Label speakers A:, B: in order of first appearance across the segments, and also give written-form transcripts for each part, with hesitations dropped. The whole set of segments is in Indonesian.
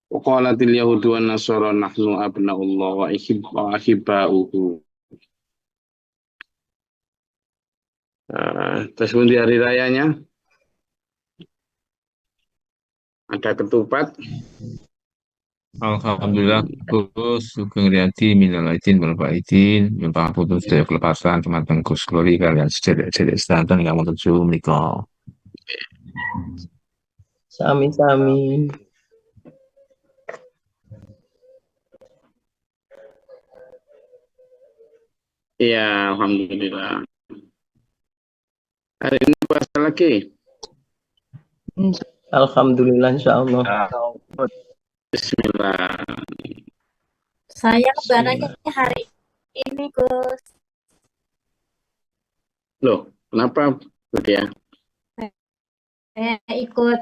A: Waqalatil yahudu wan nasara nahnu abnaullah wa ahibba'uhu. Terus di hari rayanya ada ketupat.
B: Alhamdulillah, Gus Sugeng Riyadi minal aidin wal faizin nyumpang putus dari kelepasan teman-teman Gus Glory kalian sederek-sederek sedanten yang mau tuju menika.
C: Sami-sami.
A: Iya, alhamdulillah. Hari ini puasa lagi.
C: Alhamdulillah insyaallah.
A: Bismillah.
D: Saya
A: Bismillah.
D: lebarannya hari ini, Gus.
A: Loh, kenapa ya?
D: Saya ikut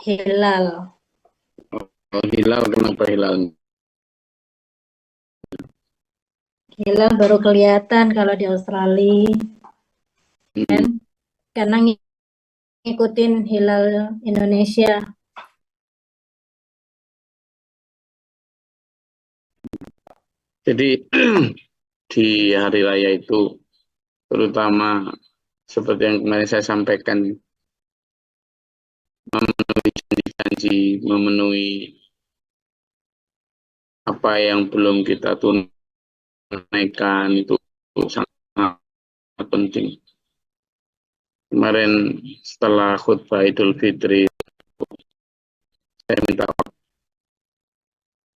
D: hilal.
A: Oh, hilal, kenapa hilal?
D: Hilal baru kelihatan kalau di Australia.
A: Hmm.
D: Karena ngikutin hilal Indonesia.
A: Jadi di hari raya itu terutama seperti yang kemarin saya sampaikan, memenuhi janji-janji, memenuhi apa yang belum kita tunaikan itu sangat penting. Kemarin setelah khutbah Idul Fitri, saya minta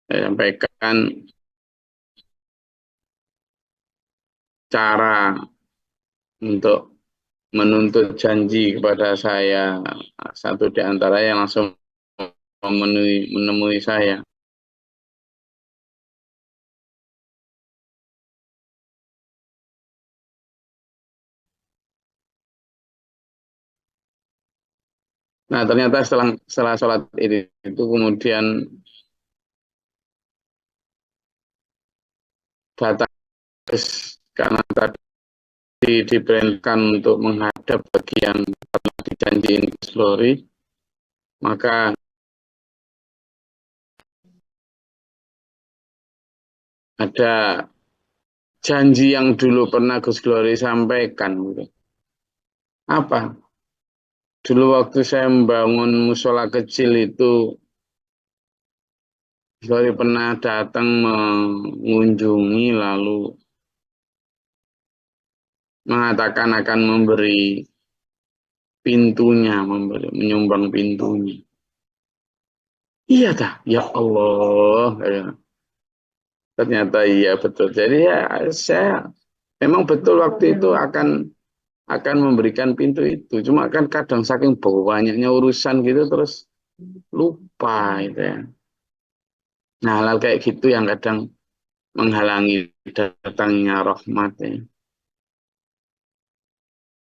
A: saya sampaikan cara untuk menuntut janji kepada saya. Satu di antara yang langsung menemui saya. Nah, ternyata setelah sholat itu kemudian datang karena tadi diperintahkan untuk menghadap bagian pernah dijanjiin Glory, maka ada janji yang dulu pernah Gus Glory sampaikan. Gitu. Apa? Dulu waktu saya membangun musola kecil itu, Glory pernah datang mengunjungi lalu mengatakan akan memberi pintunya, menyumbang pintunya. Iya dah, ya Allah. Ternyata iya betul. Jadi ya saya memang betul waktu itu akan memberikan pintu itu. Cuma kan kadang saking banyaknya urusan gitu terus lupa itu ya. Nah, hal kayak gitu yang kadang menghalangi datangnya rahmat ya.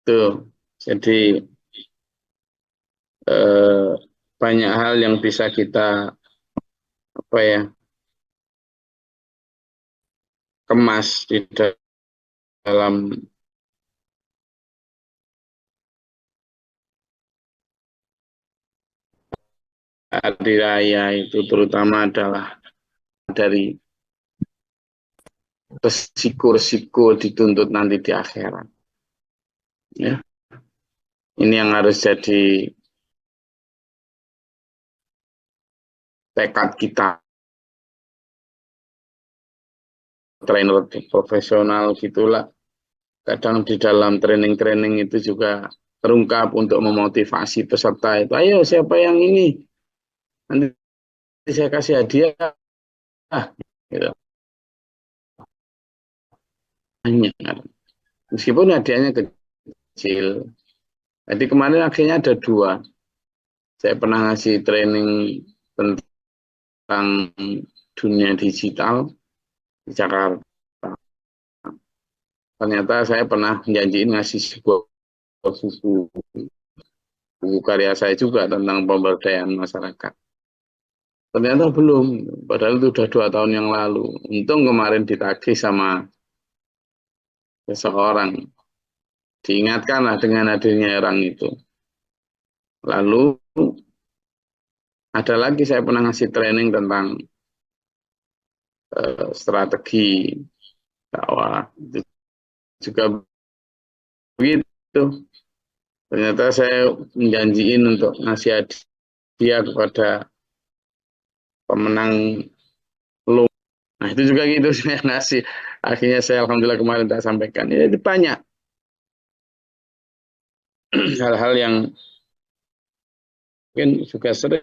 A: Tuh. Jadi eh, banyak hal yang bisa kita apa ya kemas di dalam hari raya itu, terutama adalah dari resiko-resiko dituntut nanti di akhirat. Ya, ini yang harus jadi tekad kita, trainer profesional gitulah. Kadang di dalam training-training itu juga terungkap untuk memotivasi peserta itu. Ayo siapa yang ini? Nanti saya kasih hadiah. Gitu. Banyak. Meskipun hadiahnya kecil. Jadi kemarin akhirnya ada dua. Saya pernah ngasih training tentang dunia digital di Jakarta. Ternyata saya pernah janjiin ngasih sebuah buku karya saya juga tentang pemberdayaan masyarakat. Ternyata belum, padahal itu sudah 2 tahun yang lalu. Untung kemarin ditagih sama seseorang. Diingatkanlah dengan hadirnya orang itu. Lalu Ada lagi saya pernah ngasih training tentang strategi dakwah. Itu juga begitu. Ternyata saya menjanjiin untuk ngasih hadiah kepada pemenang lo. Nah itu juga gitu saya ngasih. Akhirnya saya alhamdulillah kemarin tak sampaikan. Ya, itu banyak hal-hal yang mungkin juga sering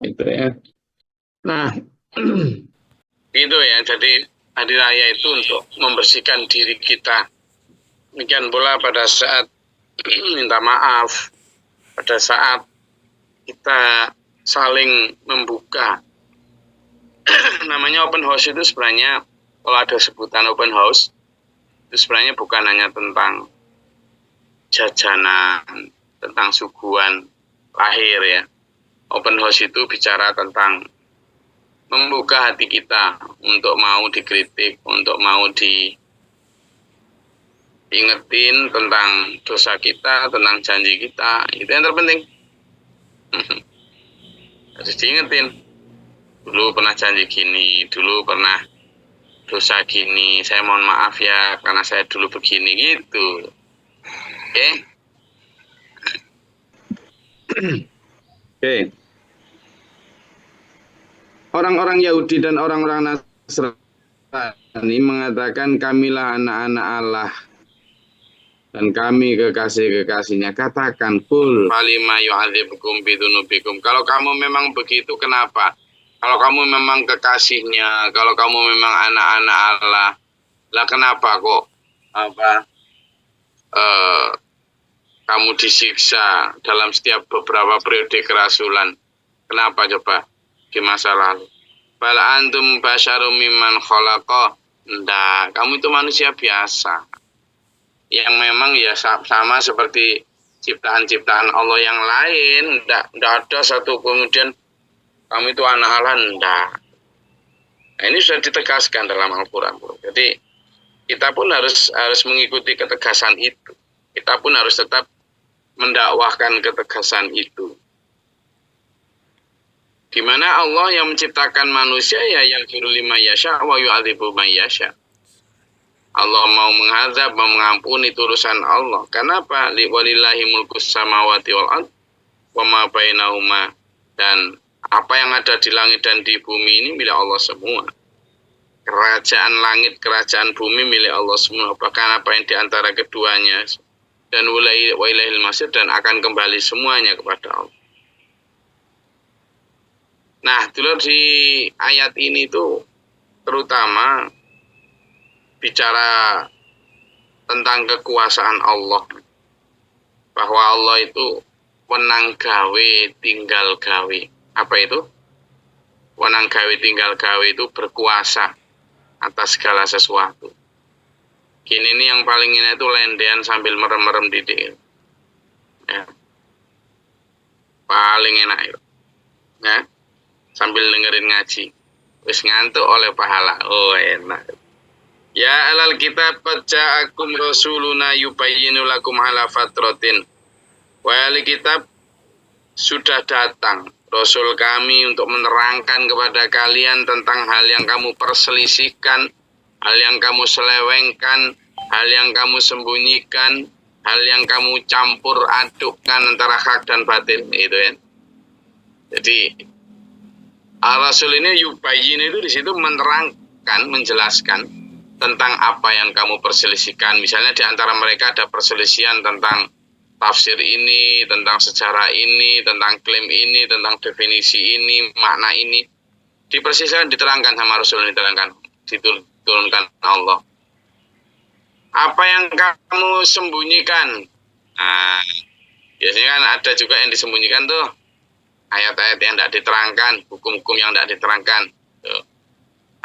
A: gitu ya. Nah itu ya. Jadi hari raya itu untuk membersihkan diri kita. Demikian pula pada saat minta maaf, pada saat kita saling membuka. Namanya open house itu sebenarnya, kalau ada sebutan open house, itu sebenarnya bukan hanya tentang jajanan, tentang suguhan lahir ya. Open house itu bicara tentang membuka hati kita untuk mau dikritik, untuk mau diingetin tentang dosa kita, tentang janji kita. Itu yang terpenting. Harus diingetin. Dulu pernah janji gini, dulu pernah dosa gini, saya mohon maaf ya karena saya dulu begini gitu. Oke. Oke. Orang-orang Yahudi dan orang-orang Nasrani mengatakan kamilah anak-anak Allah dan kami kekasih-kekasihnya. Katakan kul falima yu'adzibukum bidunubikum. Kalau kamu memang begitu kenapa? Kalau kamu memang kekasihnya, kalau kamu memang anak-anak Allah, lah kenapa kok kamu disiksa dalam setiap beberapa periode kerasulan? Kenapa coba di masa lalu? Bal antum basyarum mimman khalaqa. Ndak, kamu itu manusia biasa. Yang memang ya sama seperti ciptaan-ciptaan Allah yang lain. Ndak ada satu kemudian kamu itu anak Allah, ndak. Nah, ini sudah ditegaskan dalam Al-Quran. Jadi kita pun harus mengikuti ketegasan itu. Kita pun harus tetap mendakwahkan ketegasan itu. Di mana Allah yang menciptakan manusia ya yang lima yasha wa yu'adzibu man yasha. Allah mau menghazab, mau mengampuni, itu urusan Allah. Kenapa? Walillahi mulkus samawati wal ard wa ma bainahuma. Dan apa yang ada di langit dan di bumi ini milik Allah semua. Kerajaan langit, kerajaan bumi milik Allah semua. Bahkan apa yang di antara keduanya. Dan wa ilaihil masir, dan akan kembali semuanya kepada Allah. Nah, dulu di ayat ini tuh terutama bicara tentang kekuasaan Allah. Bahwa Allah itu wenang gawe tinggal gawe. Apa itu? Wenang gawe tinggal gawe itu berkuasa atas segala sesuatu. Kini ini yang paling enak itu lendean sambil merem-merem didik. Ya. Paling enak itu. Ya. Sambil dengerin ngaji. Wis ngantuk oleh pahala. Oh enak. Ya alal kitab ja'akum rasuluna yubayyinu lakum ala fatratin. Wahai kitab, sudah datang Rasul kami untuk menerangkan kepada kalian tentang hal yang kamu perselisihkan, hal yang kamu selewengkan, hal yang kamu sembunyikan, hal yang kamu campur adukkan antara hak dan batil. Itu ya. Jadi Rasul ini yubayyin itu di situ menerangkan, menjelaskan tentang apa yang kamu perselisihkan. Misalnya di antara mereka ada perselisihan tentang tafsir ini, tentang sejarah ini, tentang klaim ini, tentang definisi ini, makna ini. Diperselisihkan, diterangkan sama Rasul, diterangkan, diturunkan Allah. Apa yang kamu sembunyikan? Nah, biasanya kan ada juga yang disembunyikan tuh. Ayat-ayat yang tidak diterangkan, hukum-hukum yang tidak diterangkan. Tuh.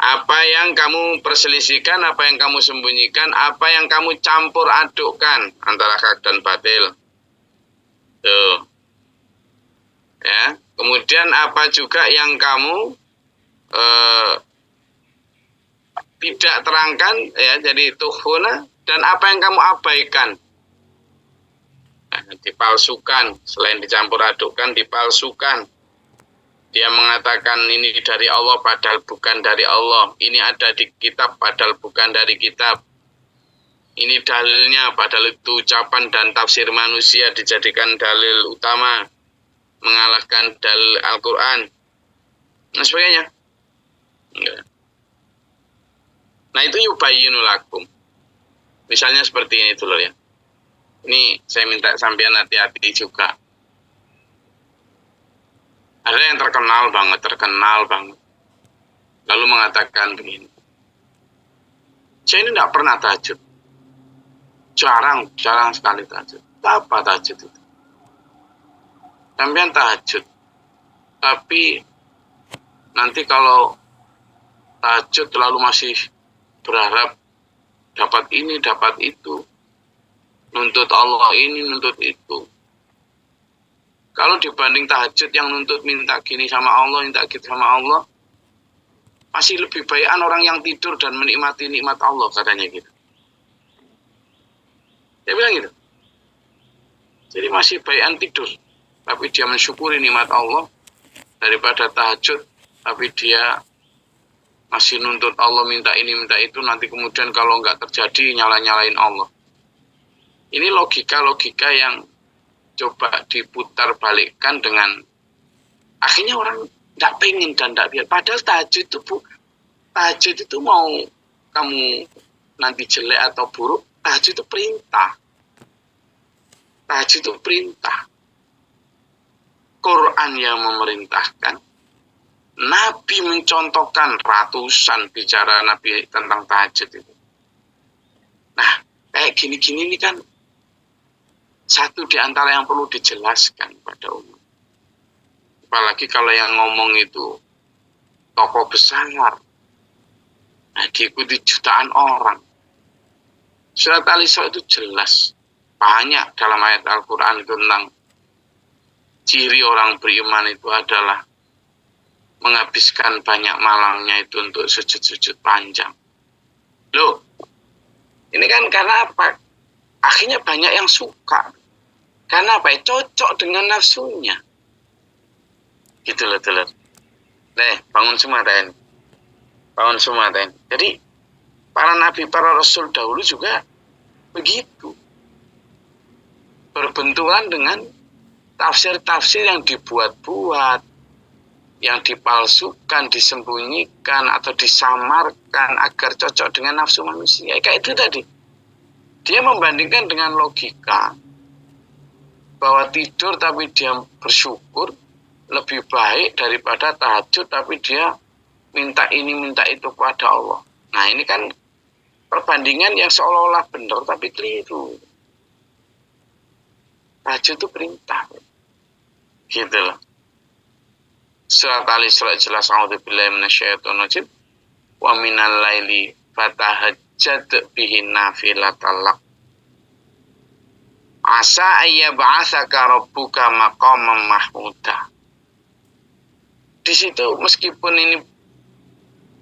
A: Apa yang kamu perselisihkan, apa yang kamu sembunyikan, apa yang kamu campur adukkan antara hak dan batil. Tuh. Ya. Kemudian apa juga yang kamu tidak terangkan, ya, jadi tuhuna, dan apa yang kamu abaikan. dipalsukan, selain dicampur adukkan, dipalsukan. Dia mengatakan ini dari Allah padahal bukan dari Allah. Ini ada di kitab padahal bukan dari kitab. Ini dalilnya padahal itu ucapan dan tafsir manusia dijadikan dalil utama, mengalahkan dalil Al-Quran, dan sebagainya. Nah itu yubayyinu lakum. Misalnya seperti ini dulu ya. Ini saya minta sampean hati-hati juga. Ada yang terkenal banget. Lalu mengatakan begini. Saya ini tidak pernah tahajud. Jarang sekali tahajud. Apa tahajud itu? Sampean tahajud. Tapi nanti kalau tahajud lalu masih berharap dapat ini, dapat itu. Nuntut Allah ini, nuntut itu. Kalau dibanding tahajud yang nuntut minta gini sama Allah, minta gitu sama Allah, masih lebih baikan orang yang tidur dan menikmati nikmat Allah, katanya gitu. Dia bilang gitu. Jadi masih baikan tidur, tapi dia mensyukuri nikmat Allah, daripada tahajud, tapi dia masih nuntut Allah, minta ini, minta itu, nanti kemudian kalau nggak terjadi, nyala-nyalain Allah. Ini logika-logika yang coba diputar balikkan dengan akhirnya orang tidak pengen dan tidak biar. Padahal tahajud itu mau kamu nanti jelek atau buruk, tahajud itu perintah. Tahajud itu perintah. Quran yang memerintahkan. Nabi mencontohkan ratusan bicara Nabi tentang tahajud itu. Nah, kayak gini-gini ini kan satu di antara yang perlu dijelaskan pada umum. Apalagi kalau yang ngomong itu tokoh besar, nah, diikuti jutaan orang. Surat Al-Isra itu jelas, banyak dalam ayat Al-Quran itu tentang ciri orang beriman itu adalah menghabiskan banyak malangnya itu untuk sujud-sujud panjang. Loh, ini kan karena apa? Akhirnya banyak yang suka. Karena apa? Cocok dengan nafsunya. Gitu loh, telur. Bangun semua ini. Bangun semua ini. Jadi, para nabi, para rasul dahulu juga begitu. Berbenturan dengan tafsir-tafsir yang dibuat-buat, yang dipalsukan, disembunyikan, atau disamarkan agar cocok dengan nafsu manusia. Kayak itu tadi. Dia membandingkan dengan logika bahwa tidur tapi dia bersyukur lebih baik daripada tahajud tapi dia minta ini minta itu kepada Allah. Nah ini kan perbandingan yang seolah-olah benar tapi keliru. Tahajud itu perintah. Gitu loh. Surat Al-Isra jelas a'udzubillahi minasyaitonir rajim. Wa minal laili fatahajjad bihi nafilatal lak. Asa ayyab'atsaka rabbuka maqaman mahmuda. Di situ meskipun ini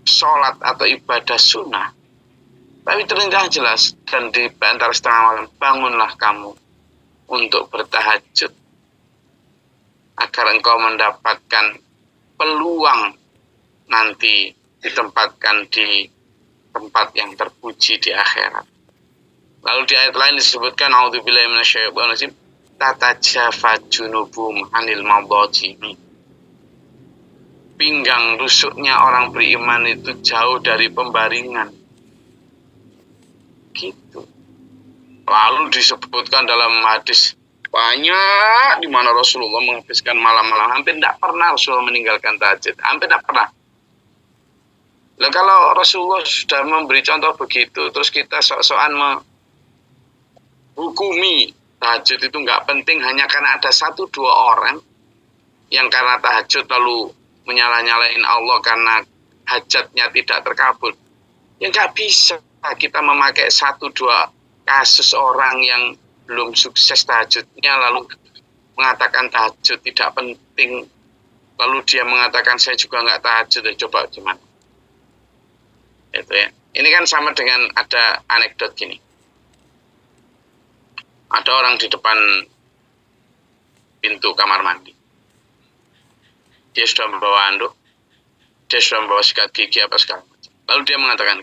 A: sholat atau ibadah sunnah, tapi perintah jelas dan di antara setengah malam bangunlah kamu untuk bertahajud agar engkau mendapatkan peluang nanti ditempatkan di tempat yang terpuji di akhirat. Lalu di ayat lain disebutkan a'udzubillahi minasyaitonir rajim tatajafa junubum anil madaji'i. Pinggang rusuknya orang beriman itu jauh dari pembaringan. Gitu. Lalu disebutkan dalam hadis banyak di mana Rasulullah menghabiskan malam-malam. Hampir tidak pernah Rasulullah meninggalkan tahajud. Hampir tidak pernah. Nah, kalau Rasulullah sudah memberi contoh begitu, terus kita sok-sokan hukumi tahajud itu nggak penting hanya karena ada 1-2 orang yang karena tahajud lalu menyalah-nyalain Allah karena hajatnya tidak terkabul. Ya nggak bisa kita memakai 1-2 kasus orang yang belum sukses tahajudnya lalu mengatakan tahajud tidak penting, lalu dia mengatakan saya juga nggak tahajud. Coba gimana? Itu ya. Ini kan sama dengan ada anekdot gini. Ada orang di depan pintu kamar mandi. Dia sudah membawa anduk, dia sudah membawa sikat gigi apa segala macam. Lalu dia mengatakan,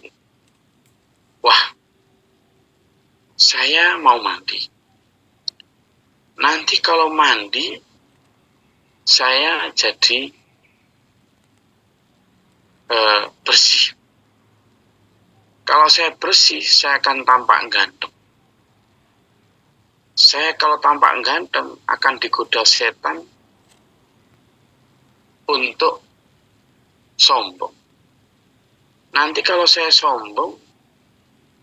A: wah, saya mau mandi. Nanti kalau mandi, saya jadi bersih. Kalau saya bersih, saya akan tampak ganteng. Saya kalau tampak ganteng akan digoda setan untuk sombong. Nanti kalau saya sombong,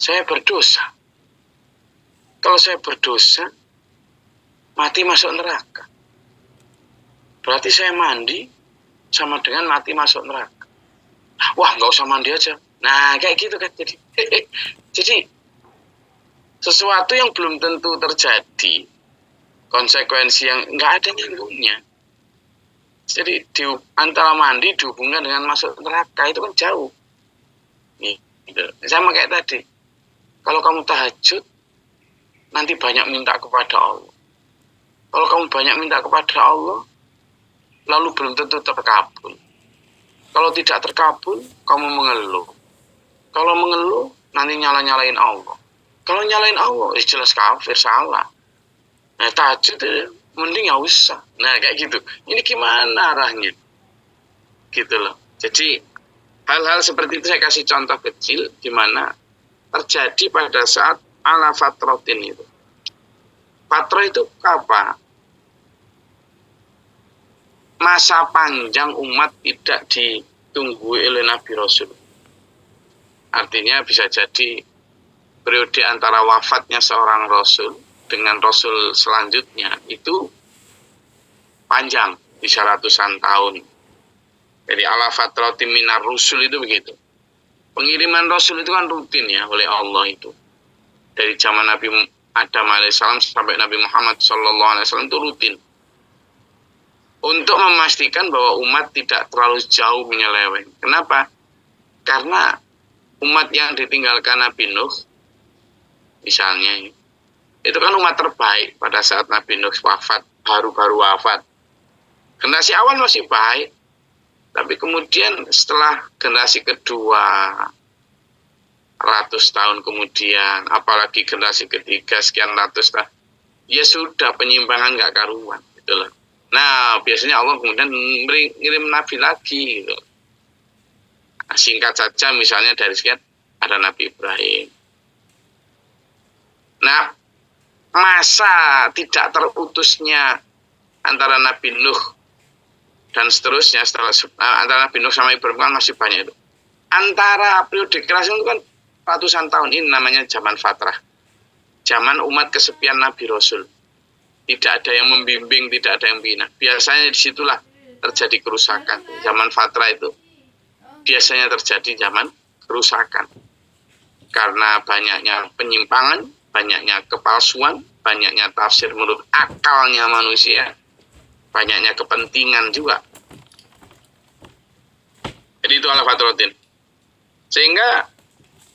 A: saya berdosa. Kalau saya berdosa, mati masuk neraka. Berarti saya mandi sama dengan mati masuk neraka. Wah, nggak usah mandi aja. Nah, kayak gitu kan. Jadi sesuatu yang belum tentu terjadi, konsekuensi yang nggak ada nyambungnya. Jadi antara mandi dihubungkan dengan masuk neraka itu kan jauh. Nih, gitu. Sama kayak tadi. Kalau kamu tahajud, nanti banyak minta kepada Allah. Kalau kamu banyak minta kepada Allah, lalu belum tentu terkabul. Kalau tidak terkabul, kamu mengeluh. Kalau mengeluh, nanti nyalain Allah. Kalau nyalain Allah, jelas kafir, salah. Nah, tahajud itu mending ya usah. Nah, kayak gitu. Ini gimana arahnya? Gitu loh. Jadi, hal-hal seperti itu saya kasih contoh kecil, di mana terjadi pada saat ala fatrotin itu. Fatroh itu apa? Masa panjang umat tidak ditunggu oleh Nabi Rasul. Artinya bisa jadi periode antara wafatnya seorang Rasul dengan Rasul selanjutnya itu panjang, bisa ratusan tahun. Jadi ala fatrati minar rusul itu begitu. Pengiriman Rasul itu kan rutin ya oleh Allah itu. Dari zaman Nabi Adam alaihissalam sampai Nabi Muhammad sallallahu alaihi wasallam itu rutin. Untuk memastikan bahwa umat tidak terlalu jauh menyeleweng. Kenapa? Karena umat yang ditinggalkan Nabi Nuh, misalnya, itu kan umat terbaik pada saat Nabi Nuh wafat, baru-baru wafat. Generasi awal masih baik, tapi kemudian setelah generasi kedua, ratus tahun kemudian, apalagi generasi ketiga, sekian ratus tahun, ya sudah penyimpangan nggak karuan, gitu loh. Nah, biasanya Allah kemudian ngirim Nabi lagi, gitu. Nah, singkat saja, misalnya dari sekian ada Nabi Ibrahim. Nah, masa tidak terutusnya antara Nabi Nuh dan seterusnya setelah antara Nabi Nuh sama Ibrahim kan masih banyak itu. Antara periode keras itu kan ratusan tahun, ini namanya zaman fatrah. Zaman umat kesepian Nabi Rasul. Tidak ada yang membimbing, tidak ada yang bina. Biasanya disitulah terjadi kerusakan. Zaman fatrah itu biasanya terjadi zaman kerusakan. Karena banyaknya penyimpangan, banyaknya kepalsuan, banyaknya tafsir menurut akalnya manusia, banyaknya kepentingan juga. Jadi itu ala fatratin. Sehingga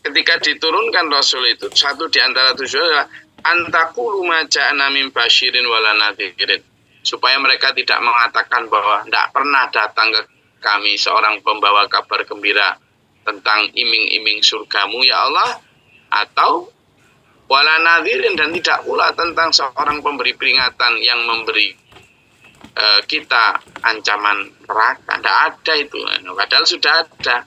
A: ketika diturunkan Rasul itu, satu di antara tujuan adalah antakulu maja'ana min basyirin wala nadhirin. Supaya mereka tidak mengatakan bahwa tidak pernah datang ke kami seorang pembawa kabar gembira tentang iming-iming surgamu ya Allah, atau wala nadhirin, dan tidak pula tentang seorang pemberi peringatan yang memberi kita ancaman neraka. Tidak ada itu. Padahal sudah ada.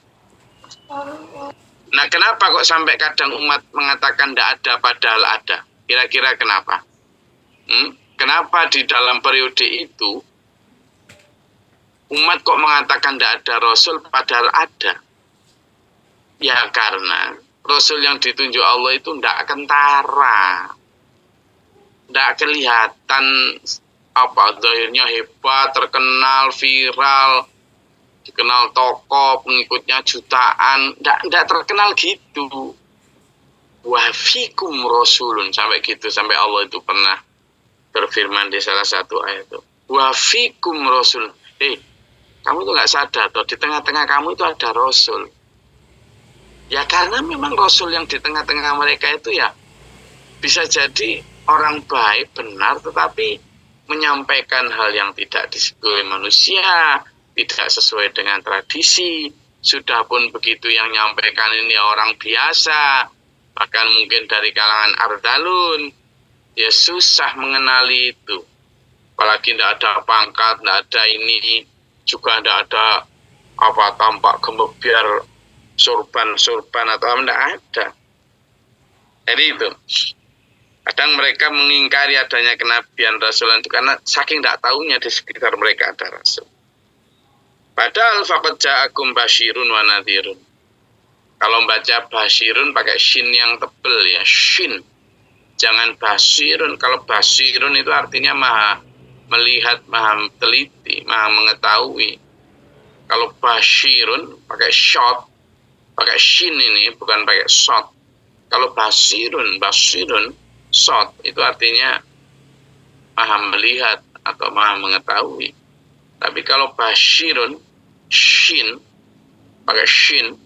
A: Nah, kenapa kok sampai kadang umat mengatakan tidak ada padahal ada? Kira-kira kenapa? Kenapa di dalam periode itu umat kok mengatakan tidak ada Rasul padahal ada? Ya karena Rasul yang ditunjuk Allah itu tidak kentara, tidak kelihatan zahirnya hebat, terkenal, viral, dikenal tokoh, pengikutnya jutaan, tidak terkenal gitu. Wa fikum rasulun, sampai gitu, sampai Allah itu pernah berfirman di salah satu ayat itu. Wa fikum rasul. Kamu tuh nggak sadar toh, di tengah-tengah kamu itu ada Rasul. Ya karena memang Rasul yang di tengah-tengah mereka itu ya bisa jadi orang baik, benar, tetapi menyampaikan hal yang tidak disukai manusia, tidak sesuai dengan tradisi. Sudah pun begitu yang menyampaikan ini orang biasa, bahkan mungkin dari kalangan ardalun, ya susah mengenali itu. Apalagi tidak ada pangkat, tidak ada ini, juga tidak ada apa tampak gemebiar surban atau tidak ada. Jadi itu. Kadang mereka mengingkari adanya kenabian Rasul itu karena saking tidak tahunya di sekitar mereka ada Rasul. Padahal faqad ja'akum basyirun wa nadhirun. Kalau baca basyirun pakai shin yang tebel ya, shin. Jangan basirun. Kalau basirun itu artinya maha melihat, maha teliti, maha mengetahui. Kalau basyirun pakai shot, pakai shin ini bukan pakai shot. Kalau basirun shot itu artinya maha melihat atau maha mengetahui. Tapi kalau basyirun shin pakai shin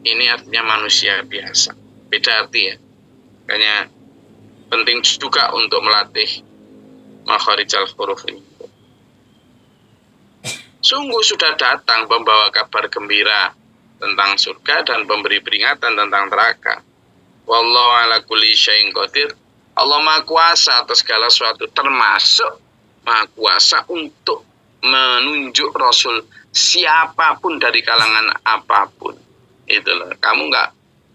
A: ini artinya manusia biasa. Beda arti ya. Makanya penting juga untuk melatih makharijal huruf ini. Sungguh sudah datang membawa kabar gembira tentang surga dan memberi peringatan tentang neraka. Wallahu ala kulli syai'in qadir. Allah Maha Kuasa atas segala sesuatu, termasuk Maha Kuasa untuk menunjuk Rasul siapapun dari kalangan apapun. Itulah. Kamu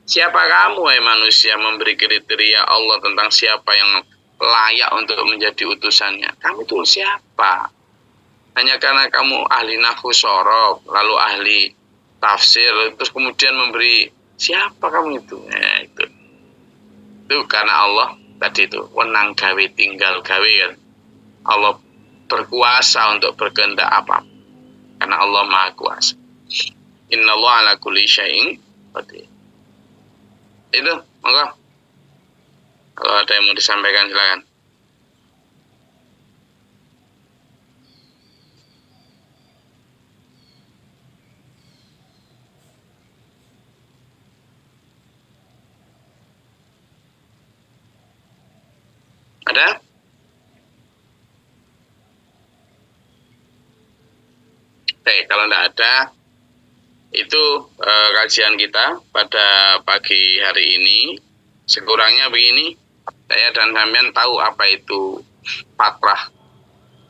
A: siapa kamu wahai manusia memberi kriteria Allah tentang siapa yang layak untuk menjadi utusannya? Kamu itu siapa? Hanya karena kamu ahli nahwu sorof, lalu ahli tafsir, terus kemudian memberi siapa kamu itu? Ya, itu karena Allah tadi itu wenang gawe tinggal gawe kan. Allah berkuasa untuk berkehendak apa? Karena Allah Maha Kuasa. Innallaha ala kulli syai'in qadir. Itu, monggo. Kalau ada yang mau disampaikan silakan. Ada? Oke, kalau tidak ada, itu kajian kita pada pagi hari ini. Sekurangnya begini, saya dan sampean tahu apa itu fatrah.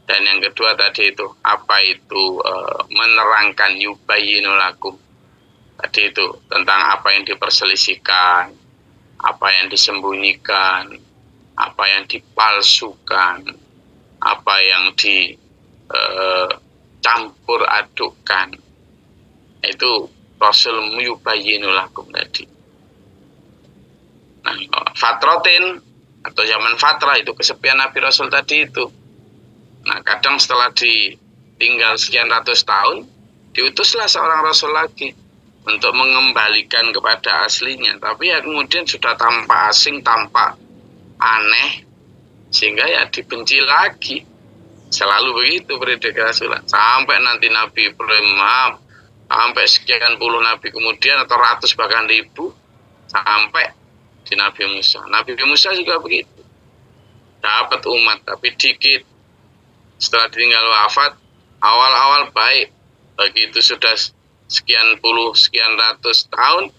A: Dan yang kedua tadi itu, apa itu menerangkan yubayyinu lakum. Tadi itu, tentang apa yang diperselisihkan, apa yang disembunyikan, apa yang dipalsukan, apa yang dicampur adukkan. Itu Rasul yubayyinu lakum tadi. Nah, fatrotin atau zaman fatrah itu kesepian Nabi Rasul tadi itu. Nah, kadang setelah ditinggal sekian ratus tahun, diutuslah seorang Rasul lagi untuk mengembalikan kepada aslinya. Tapi ya kemudian sudah tampak asing, tampak aneh, sehingga ya dibenci lagi. Selalu begitu prediksi Rasulullah. Sampai nanti Nabi Ibrahim, sampai sekian puluh Nabi kemudian, atau ratus bahkan ribu, sampai di Nabi Musa. Nabi Musa juga begitu. Dapat umat, tapi dikit. Setelah ditinggal wafat, awal-awal baik. Begitu sudah sekian puluh, sekian ratus tahun,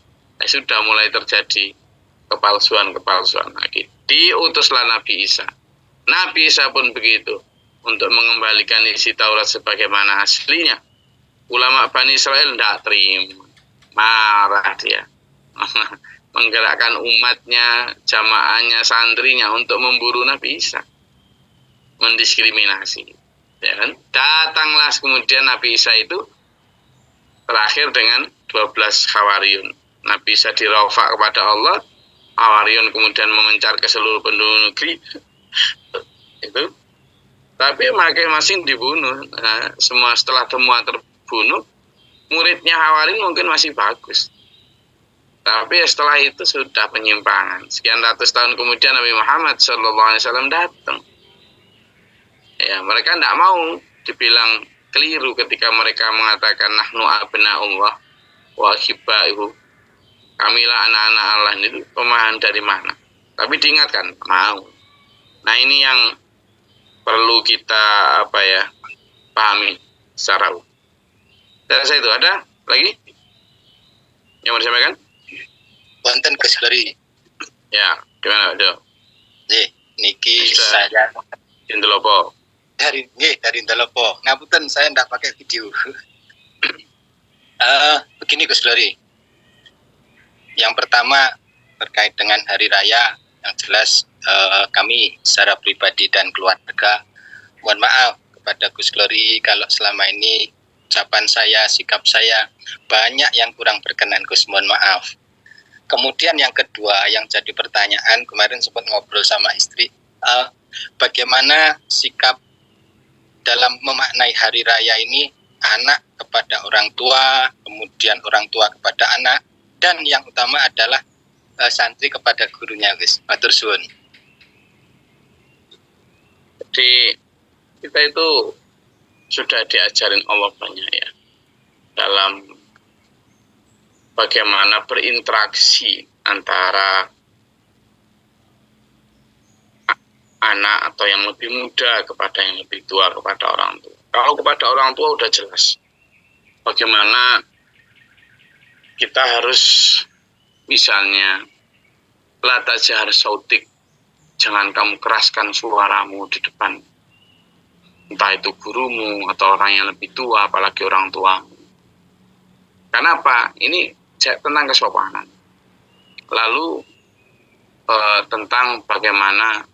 A: sudah mulai terjadi kepalsuan-kepalsuan lagi. Diutuslah Nabi Isa. Nabi Isa pun begitu. Untuk mengembalikan isi Taurat sebagaimana aslinya. Ulama Bani Israel tidak terima. Marah dia. Menggerakkan umatnya, jamaahnya, santrinya untuk memburu Nabi Isa. Mendiskriminasi. Ya kan? Datanglah kemudian Nabi Isa itu terakhir dengan 12 Hawariyun. Nabi Isa dirafa kepada Allah. Hawariyun kemudian memencar ke seluruh penduduk negeri. Itu. Tapi masing dibunuh. Nah, semua setelah semua terbunuh, muridnya Hawariyun mungkin masih bagus. Tapi setelah itu sudah penyimpangan. Sekian ratus tahun kemudian Nabi Muhammad SAW datang. Ya, mereka tidak mau dibilang keliru ketika mereka mengatakan nahnu abna'ullah wa hibbaihu. Kamilah anak-anak Allah. Itu pemahaman dari mana? Tapi diingatkan, mau. Nah, ini yang perlu kita pahami secara umum. Saya itu ada lagi yang mau disampaikan?
E: Wonten Gus Lori.
A: Ya, gimana, Dok?
E: Niki
A: Bisa.
E: saya
A: Indelopo.
E: dari Ndalopo. Ngapunten saya ndak pakai video. Begini Gus Lori. Yang pertama terkait dengan hari raya, yang jelas kami secara pribadi dan keluarga mohon maaf kepada Gus Lori kalau selama ini ucapan saya, sikap saya banyak yang kurang berkenan, Gus, mohon maaf. Kemudian yang kedua yang jadi pertanyaan, kemarin sempat ngobrol sama istri, bagaimana sikap dalam memaknai hari raya ini, anak kepada orang tua, kemudian orang tua kepada anak, dan yang utama adalah santri kepada gurunya, Gus. Matur suwun.
A: Jadi kita itu sudah diajarin Allah banyak ya dalam bagaimana berinteraksi antara anak atau yang lebih muda kepada yang lebih tua, kepada orang tua. Kalau kepada orang tua udah jelas bagaimana kita harus, misalnya la tajhar sautik, jangan kamu keraskan suaramu di depan entah itu gurumu atau orang yang lebih tua, apalagi orang tua. Kenapa? Ini tentang kesopanan. Lalu tentang bagaimana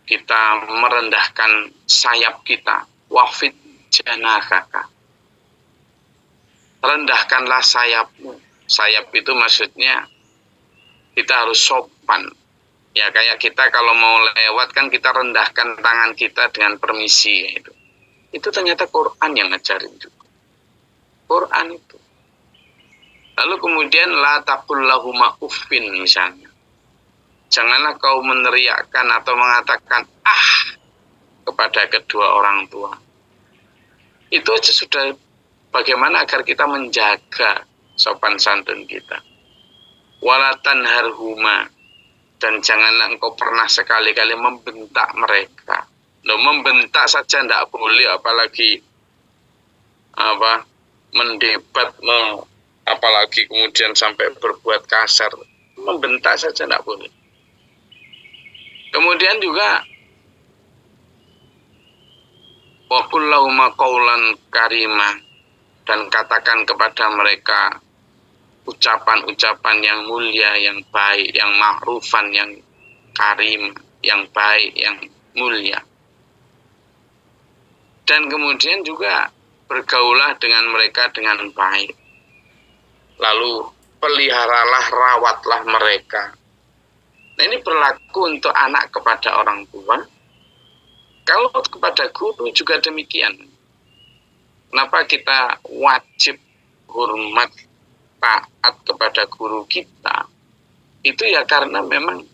A: kita merendahkan sayap kita, wafid janahaka, rendahkanlah sayapmu. Sayap itu maksudnya kita harus sopan. Ya kayak kita kalau mau lewat kan kita rendahkan tangan kita dengan permisi gitu. Itu ternyata Quran yang ngajarin juga. Quran itu. Lalu kemudian la taqul lahuma uffin misalnya. Janganlah kau meneriakkan atau mengatakan kepada kedua orang tua. Itu aja sudah bagaimana agar kita menjaga sopan santun kita. Wala tanharhuma, dan janganlah engkau pernah sekali-kali membentak mereka. Membentak saja tidak boleh, apalagi mendebat, apalagi kemudian sampai berbuat kasar. Membentak saja tidak boleh. Kemudian juga wa qul lahuma qawlan karimah, dan katakan kepada mereka ucapan-ucapan yang mulia, yang baik, yang ma'rufan, yang karim, yang baik, yang mulia. Dan kemudian juga bergaulah dengan mereka dengan baik. Lalu peliharalah, rawatlah mereka. Nah, ini berlaku untuk anak kepada orang tua. Kalau kepada guru juga demikian. Kenapa kita wajib hormat, taat kepada guru kita? Itu ya karena memang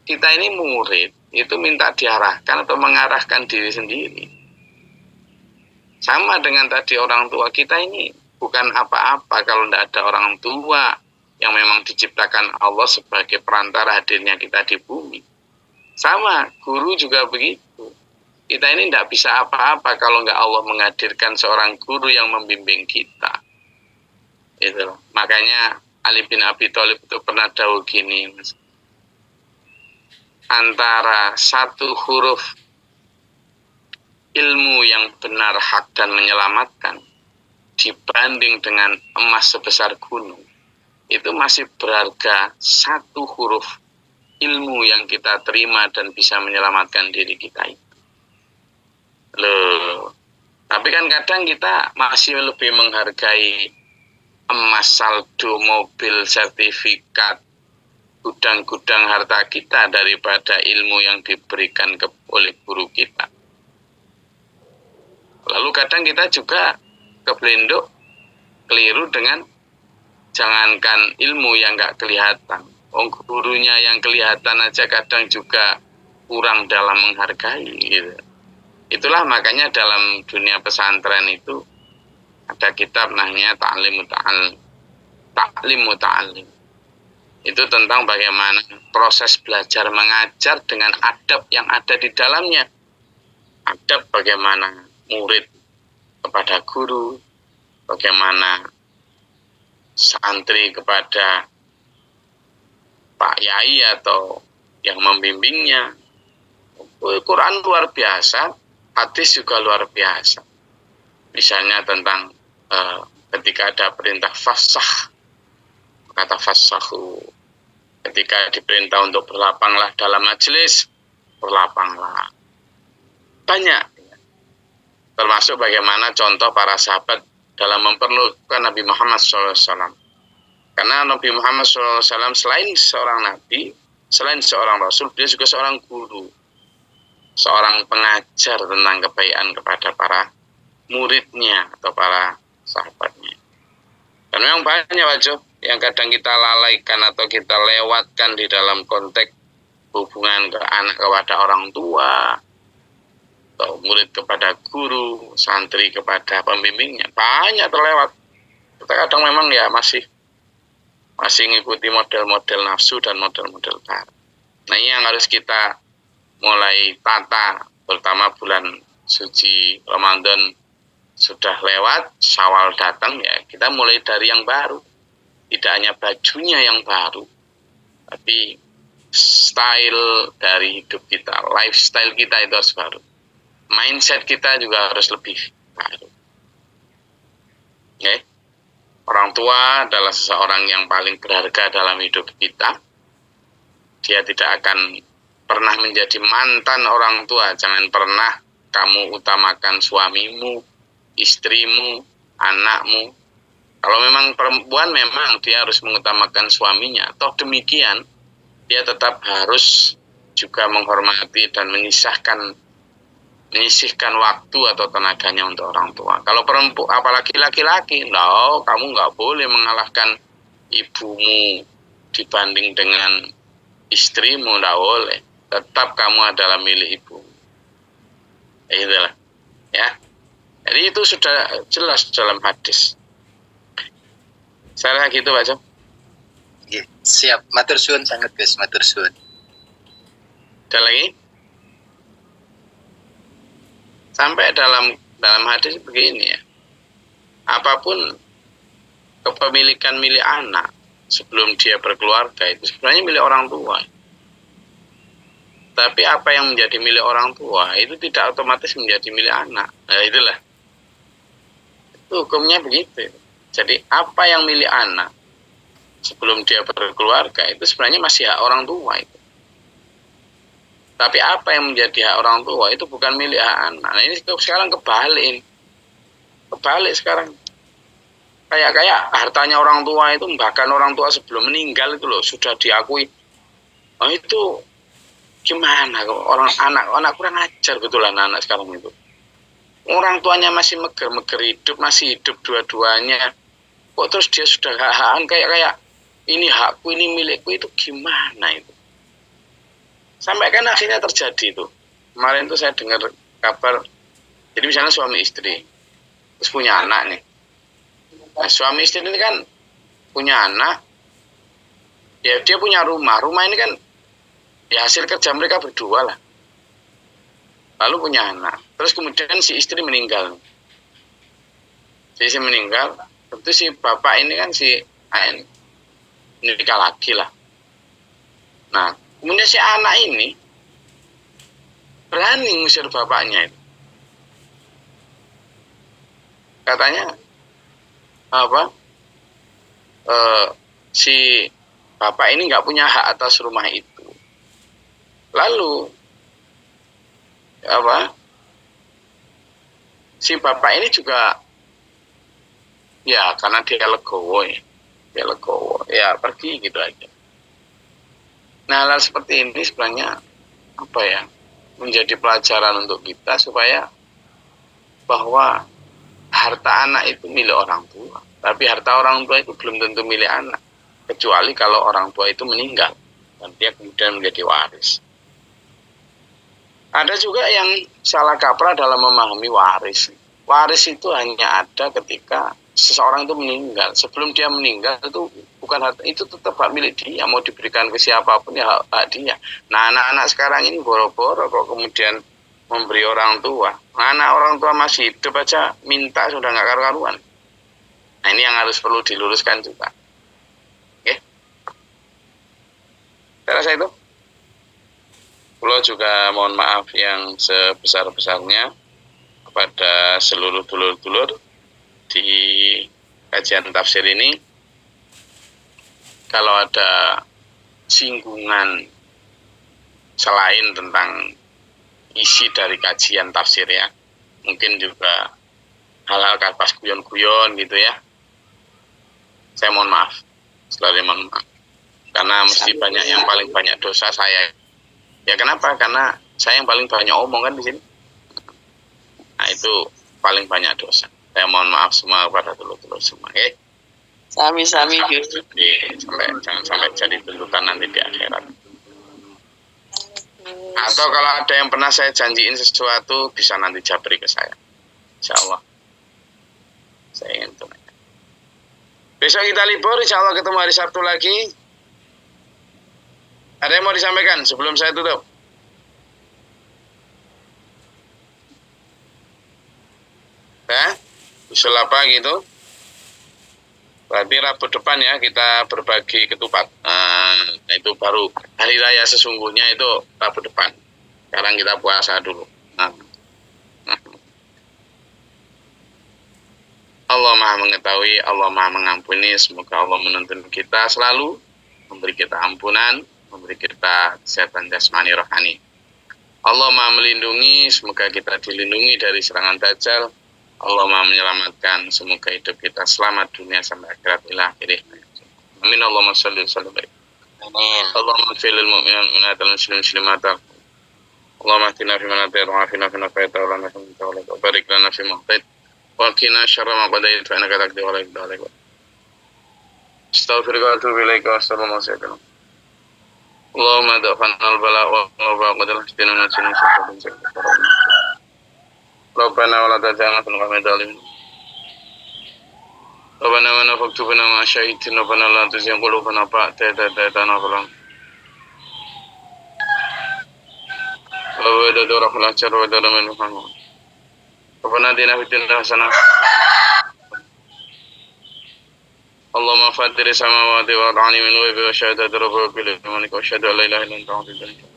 A: kita ini murid, itu minta diarahkan atau mengarahkan diri sendiri. Sama dengan tadi orang tua, kita ini bukan apa-apa kalau tidak ada orang tua yang memang diciptakan Allah sebagai perantara hadirnya kita di bumi. Sama, guru juga begitu. Kita ini tidak bisa apa-apa kalau nggak Allah menghadirkan seorang guru yang membimbing kita. Itu. Makanya Ali bin Abi Thalib itu pernah dawuh gini, Mas. Antara satu huruf ilmu yang benar, hak dan menyelamatkan dibanding dengan emas sebesar gunung, itu masih berharga satu huruf ilmu yang kita terima dan bisa menyelamatkan diri kita itu. Loh, tapi kan kadang kita masih lebih menghargai emas, saldo, mobil, sertifikat, gudang-gudang harta kita daripada ilmu yang diberikan oleh guru kita. Lalu kadang kita juga keblendok, keliru dengan jangankan ilmu yang nggak kelihatan. Gurunya yang kelihatan aja kadang juga kurang dalam menghargai gitu. Itulah makanya dalam dunia pesantren itu ada kitab namanya Ta'lim Muta'allim. Itu tentang bagaimana proses belajar mengajar dengan adab yang ada di dalamnya. adab bagaimana murid kepada guru, bagaimana santri kepada Pak Yai atau yang membimbingnya. Quran luar biasa, hadis juga luar biasa. Misalnya tentang ketika ada perintah fasah, kata fasahu, ketika diperintah untuk berlapanglah dalam majelis, berlapanglah. Banyak. Termasuk bagaimana contoh para sahabat dalam memperlukan Nabi Muhammad SAW. Karena Nabi Muhammad SAW selain seorang nabi, selain seorang rasul, dia juga seorang guru, seorang pengajar tentang kebaikan kepada para muridnya atau para sahabatnya. Dan memang banyak wajah yang kadang kita lalaikan atau kita lewatkan di dalam konteks hubungan ke anak kepada orang tua, atau murid kepada guru, santri kepada pembimbingnya. Banyak terlewat. Kita kadang memang ya masih ngikuti model-model nafsu dan model-model baru. Nah, ini yang harus kita mulai tata, terutama bulan suci Ramadan sudah lewat, Syawal datang, ya kita mulai dari yang baru. Tidak hanya bajunya yang baru, tapi style dari hidup kita, lifestyle kita itu harus baru. Mindset kita juga harus lebih baru. Okay? Orang tua adalah seseorang yang paling berharga dalam hidup kita. Dia tidak akan pernah menjadi mantan orang tua. Jangan pernah kamu utamakan suamimu, istrimu, anakmu. Kalau memang perempuan, memang dia harus mengutamakan suaminya. Toh demikian, dia tetap harus juga menghormati dan menyisihkan waktu atau tenaganya untuk orang tua. Kalau perempuan, apalagi laki-laki, no, kamu nggak boleh mengalahkan ibumu dibanding dengan istrimu, nggak boleh. Tetap kamu adalah milik ibu. Itulah, ya. Jadi itu sudah jelas dalam hadis. Saya gitu, Pak Jom.
E: Siap, matur suwun sangat guys, matur suwun.
A: Ada lagi? Sampai dalam hadis begini ya. Apapun kepemilikan milik anak sebelum dia berkeluarga itu sebenarnya milik orang tua. Tapi apa yang menjadi milik orang tua itu tidak otomatis menjadi milik anak. Nah, itulah. Itu hukumnya begitu. Jadi apa yang milik anak sebelum dia berkeluarga itu sebenarnya masih hak orang tua itu. Tapi apa yang menjadi hak orang tua itu bukan milik hak anak. Nah, ini sekarang kebalik sekarang. Kayak hartanya orang tua itu, bahkan orang tua sebelum meninggal itu loh sudah diakui. Oh, itu gimana orang anak kurang ajar betulan anak sekarang itu. Orang tuanya masih meger hidup, masih hidup dua-duanya. Kok terus dia sudah hak-hakan kayak ini hakku, ini milikku, itu gimana itu? Sampai kan akhirnya terjadi itu. Kemarin tuh saya dengar kabar, jadi misalnya suami istri, terus punya anak nih. Nah, suami istri ini kan punya anak, ya dia punya rumah ini kan ya hasil kerja mereka berdua lah. Lalu punya anak, terus kemudian si istri meninggal. Tentu si bapak ini kan si Ain nikah lagi lah. Nah, kemudian si anak ini berani ngusir bapaknya itu. Katanya si bapak ini nggak punya hak atas rumah itu. Lalu si bapak ini juga ya karena dia legowo ya pergi gitu aja. Nah, hal seperti ini sebenarnya menjadi pelajaran untuk kita supaya bahwa harta anak itu milik orang tua, tapi harta orang tua itu belum tentu milik anak, kecuali kalau orang tua itu meninggal dan dia kemudian menjadi waris. Ada juga yang salah kaprah dalam memahami waris. Waris itu hanya ada ketika seseorang itu meninggal. Sebelum dia meninggal itu bukan harta, itu tetap hak milik dia, mau diberikan ke siapapun ya hak dia. Nah, anak-anak sekarang ini boro-boro kok kemudian memberi orang tua. Anak orang tua masih hidup aja minta sudah nggak karu-karuan. Nah ini yang harus perlu diluruskan juga. Oke. Saya rasa itu. Pulau juga mohon maaf yang sebesar-besarnya kepada seluruh dulur-dulur di kajian tafsir ini. Kalau ada singgungan selain tentang isi dari kajian tafsir ya, mungkin juga hal-hal pas guyon-guyon gitu ya, saya mohon maaf, selalu mohon maaf, karena mesti banyak yang paling banyak dosa saya. Ya kenapa? Karena saya yang paling banyak omong kan di sini. Nah itu paling banyak dosa. Saya mohon maaf semua kepada dulur-dulur semua.
C: Sami-sami Gus.
A: Jangan sampai jadi tuntutan nanti di akhirat. Atau kalau ada yang pernah saya janjiin sesuatu, bisa nanti jabri ke saya. Insya Allah. Saya ingin tunaikan. Besok kita libur, insya Allah ketemu hari Sabtu lagi. Ada yang mau disampaikan sebelum saya tutup? Usul apa gitu? Berarti Rabu depan ya kita berbagi ketupat. Nah, itu baru hari raya sesungguhnya itu Rabu depan. Sekarang kita puasa dulu. Allah Maha mengetahui, Allah Maha mengampuni. Semoga Allah menuntun kita selalu, memberi kita ampunan, memberi kita kesehatan jasmani rohani. Allah Maha melindungi, semoga kita dilindungi dari serangan Dajjal. Allah Maha menyelamatkan, semoga hidup kita selamat dunia sampai akhirat ila akhirih. Amin. Allahumma sholli wa sallim. Amin. Allahumma fil lil mu'minin wa lil muslimat. Allahumma atina fi man hadayta wa afina fi man afayta wa lana fi man tawallayta wa barik lana fi ma atayta wa qina syarra ma qadayta fa innaka taqdi wa la yuqda alayka. Astaghfiruka wa atubu ilaika wa sallallahu alaihi wasallam. Allahumma da'fana al-bala wa qadil hasbina wa sinna Rabbana wa la taj'alna fil qawmi dhalimin. Rabbana wa la taktubna ma syahidin Rabbana la tuzigh qulubana ba'da idh hadaytana wa hab lana rahmatan wa hab lana min ladunka Rabbana atina fid dunya hasanah. Allahumma fatir samawati wal ardi min wa bi syahadati rabbika wa asyhadu an la ilaha illa anta astaghfiruka.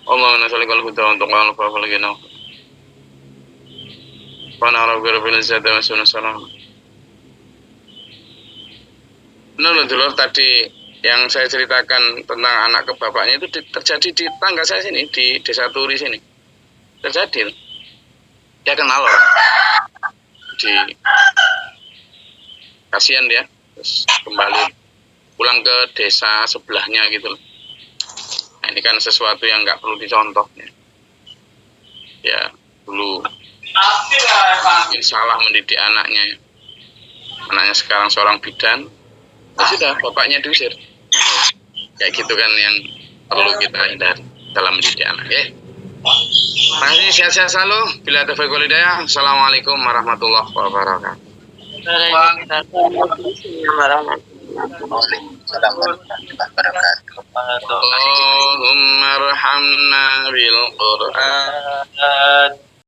A: Allahumma nas'aluka al-huda wa taqwa wa al-afafa wal-ghina. Wa na'udzu bika min syarri ma sana'u. Menurut dulur tadi yang saya ceritakan tentang anak ke bapaknya itu terjadi di tangga saya sini, di Desa Turi sini. Terjadi. Dia kenal orang. Kasihan dia, terus kembali pulang ke desa sebelahnya gitu loh. Nah, ini kan sesuatu yang nggak perlu dicontoh ya. Dulu mungkin salah mendidik anaknya. Anaknya sekarang seorang bidan, ya sudah bapaknya diusir. Kayak gitu kan yang perlu kita hindari dalam mendidik anak. Terima kasih, sehat-sehat selalu. Bila ada taufiq wal hidayah. Assalamualaikum warahmatullahi wabarakatuh.
E: Waalaikumsalam warahmatullahi wabarakatuh.
A: Allahumma arhamna bil Qur'an